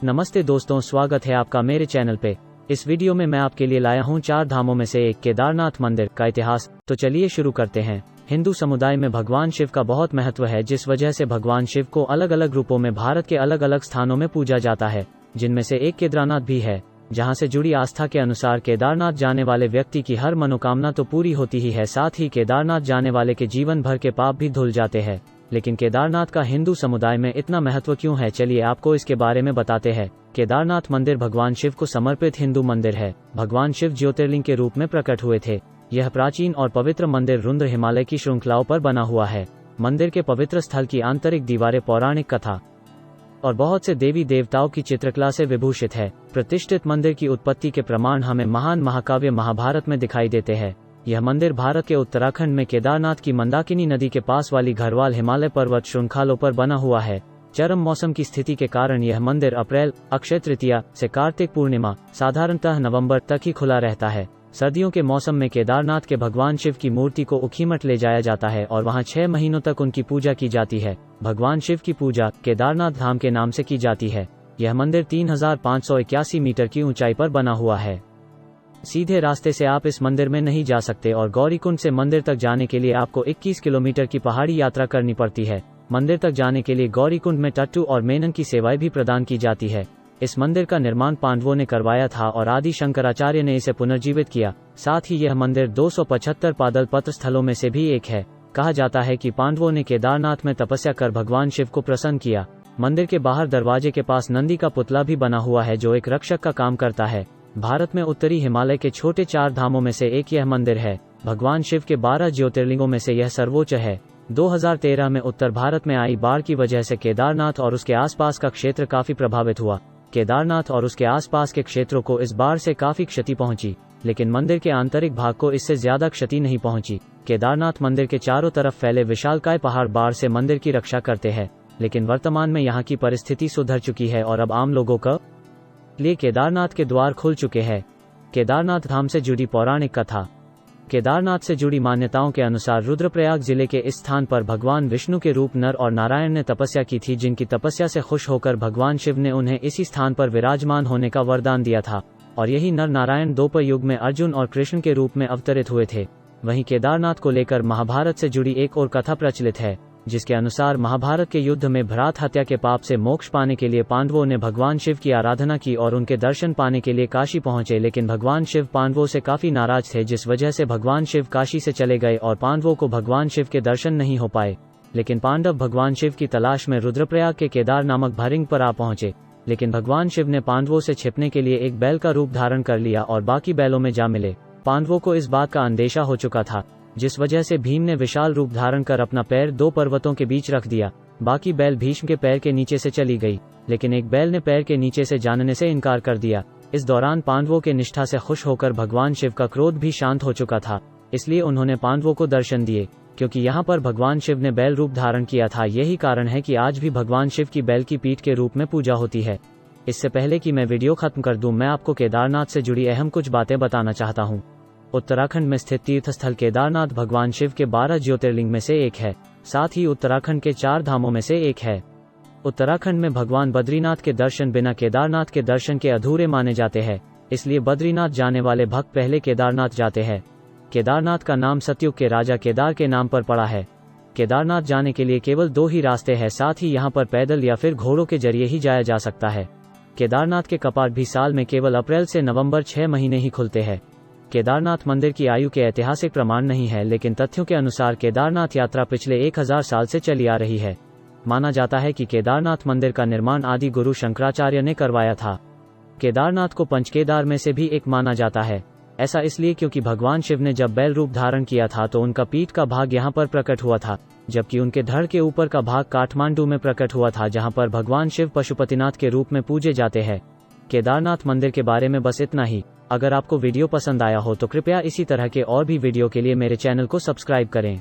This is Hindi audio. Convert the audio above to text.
नमस्ते दोस्तों, स्वागत है आपका मेरे चैनल पे। इस वीडियो में मैं आपके लिए लाया हूँ 4 धामों में से एक केदारनाथ मंदिर का इतिहास। तो चलिए शुरू करते हैं। हिंदू समुदाय में भगवान शिव का बहुत महत्व है, जिस वजह से भगवान शिव को अलग अलग रूपों में भारत के अलग अलग स्थानों में पूजा जाता है, जिनमें से एक केदारनाथ भी है, जहां से जुड़ी आस्था के अनुसार केदारनाथ जाने वाले व्यक्ति की हर मनोकामना तो पूरी होती ही है, साथ ही केदारनाथ जाने वाले के जीवन भर के पाप भी धुल जाते हैं। लेकिन केदारनाथ का हिंदू समुदाय में इतना महत्व क्यों है, चलिए आपको इसके बारे में बताते हैं। केदारनाथ मंदिर भगवान शिव को समर्पित हिंदू मंदिर है। भगवान शिव ज्योतिर्लिंग के रूप में प्रकट हुए थे। यह प्राचीन और पवित्र मंदिर रुद्र हिमालय की श्रृंखलाओं पर बना हुआ है। मंदिर के पवित्र स्थल की आंतरिक दीवारें पौराणिक कथा और बहुत से देवी देवताओं की चित्रकला से विभूषित है। प्रतिष्ठित मंदिर की उत्पत्ति के प्रमाण हमें महान महाकाव्य महाभारत में दिखाई देते हैं। यह मंदिर भारत के उत्तराखंड में केदारनाथ की मंदाकिनी नदी के पास वाली घरवाल हिमालय पर्वत श्रृंखलाओं पर बना हुआ है। चरम मौसम की स्थिति के कारण यह मंदिर अप्रैल, अक्षय तृतीया से कार्तिक पूर्णिमा, साधारणतः नवंबर तक ही खुला रहता है। सर्दियों के मौसम में केदारनाथ के भगवान शिव की मूर्ति को ऊखीमठ ले जाया जाता है और वहां 6 महीनों तक उनकी पूजा की जाती है। भगवान शिव की पूजा केदारनाथ धाम के नाम से की जाती है। यह मंदिर 3581 मीटर की ऊंचाई पर बना हुआ है। सीधे रास्ते से आप इस मंदिर में नहीं जा सकते और गौरीकुंड से मंदिर तक जाने के लिए आपको 21 किलोमीटर की पहाड़ी यात्रा करनी पड़ती है। मंदिर तक जाने के लिए गौरीकुंड में टट्टू और मेनन की सेवाएं भी प्रदान की जाती है। इस मंदिर का निर्माण पांडवों ने करवाया था और आदि शंकराचार्य ने इसे पुनर्जीवित किया। साथ ही यह मंदिर 275 पादल पत्र स्थलों में से भी एक है। कहा जाता है कि पांडवों ने केदारनाथ में तपस्या कर भगवान शिव को प्रसन्न किया। मंदिर के बाहर दरवाजे के पास नंदी का पुतला भी बना हुआ है, जो एक रक्षक का काम करता है। भारत में उत्तरी हिमालय के छोटे 4 धामों में से एक यह मंदिर है। भगवान शिव के 12 ज्योतिर्लिंगों में से यह सर्वोच्च है। 2013 में उत्तर भारत में आई बाढ़ की वजह से केदारनाथ और उसके आसपास का क्षेत्र काफी प्रभावित हुआ। केदारनाथ और उसके आसपास के क्षेत्रों को इस बाढ़ से काफी क्षति पहुंची, लेकिन मंदिर के आंतरिक भाग को इससे ज्यादा क्षति नहीं पहुंची। केदारनाथ मंदिर के चारों तरफ फैले विशालकाय पहाड़ बाढ़ से मंदिर की रक्षा करते हैं, लेकिन वर्तमान में यहाँ की परिस्थिति सुधर चुकी है और अब आम लोगों का लिए केदारनाथ के द्वार खुल चुके हैं। केदारनाथ धाम से जुड़ी पौराणिक कथा। केदारनाथ से जुड़ी मान्यताओं के अनुसार रुद्रप्रयाग जिले के इस स्थान पर भगवान विष्णु के रूप नर और नारायण ने तपस्या की थी, जिनकी तपस्या से खुश होकर भगवान शिव ने उन्हें इसी स्थान पर विराजमान होने का वरदान दिया था और यही नर नारायण द्वापर युग में अर्जुन और कृष्ण के रूप में अवतरित हुए थे। वहीं केदारनाथ को लेकर महाभारत से जुड़ी एक और कथा प्रचलित है, जिसके अनुसार महाभारत के युद्ध में भ्रात हत्या के पाप से मोक्ष पाने के लिए पांडवों ने भगवान शिव की आराधना की और उनके दर्शन पाने के लिए काशी पहुंचे, लेकिन भगवान शिव पांडवों से काफी नाराज थे, जिस वजह से भगवान शिव काशी से चले गए और पांडवों को भगवान शिव के दर्शन नहीं हो पाए। लेकिन पांडव भगवान शिव की तलाश में रुद्रप्रयाग के केदार नामक भरिंग पर आ पहुंचे, लेकिन भगवान शिव ने पांडवों से छिपने के लिए एक बैल का रूप धारण कर लिया और बाकी बैलों में जा मिले। पांडवों को इस बात का अंदेशा हो चुका था, जिस वजह से भीम ने विशाल रूप धारण कर अपना पैर 2 पर्वतों के बीच रख दिया। बाकी बैल भीष्म के पैर के नीचे से चली गई, लेकिन एक बैल ने पैर के नीचे से जानने से इनकार कर दिया। इस दौरान पांडवों के निष्ठा से खुश होकर भगवान शिव का क्रोध भी शांत हो चुका था, इसलिए उन्होंने पांडवों को दर्शन दिए। क्योंकि यहाँ पर भगवान शिव ने बैल रूप धारण किया था, यही कारण है कि आज भी भगवान शिव की बैल की पीठ के रूप में पूजा होती है। इससे पहले कि मैं वीडियो खत्म कर दूं, मैं आपको केदारनाथ से जुड़ी अहम कुछ बातें बताना चाहता हूँ। उत्तराखंड में स्थित तीर्थस्थल केदारनाथ भगवान शिव के 12 ज्योतिर्लिंग में से एक है, साथ ही उत्तराखंड के 4 धामों में से एक है। उत्तराखंड में भगवान बद्रीनाथ के दर्शन बिना केदारनाथ के दर्शन के अधूरे माने जाते हैं, इसलिए बद्रीनाथ जाने वाले भक्त पहले केदारनाथ जाते हैं। केदारनाथ का नाम सतयुग के राजा केदार के नाम पर पड़ा है। केदारनाथ जाने के लिए केवल 2 ही रास्ते हैं, साथ ही यहाँ पर पैदल या फिर घोड़ों के जरिए ही जाया जा सकता है। केदारनाथ के कपाट भी साल में केवल अप्रैल से नवंबर 6 महीने ही खुलते हैं। केदारनाथ मंदिर की आयु के ऐतिहासिक प्रमाण नहीं है, लेकिन तथ्यों के अनुसार केदारनाथ यात्रा पिछले 1000 साल से चली आ रही है। माना जाता है कि केदारनाथ मंदिर का निर्माण आदि गुरु शंकराचार्य ने करवाया था। केदारनाथ को पंचकेदार में से भी एक माना जाता है। ऐसा इसलिए क्योंकि भगवान शिव ने जब बैल रूप धारण किया था तो उनका पीठ का भाग यहाँ पर प्रकट हुआ था, जबकि उनके धड़ के ऊपर का भाग काठमांडू में प्रकट हुआ था, जहाँ पर भगवान शिव पशुपतिनाथ के रूप में पूजे जाते हैं। केदारनाथ मंदिर के बारे में बस इतना ही। अगर आपको वीडियो पसंद आया हो तो कृपया इसी तरह के और भी वीडियो के लिए मेरे चैनल को सब्सक्राइब करें।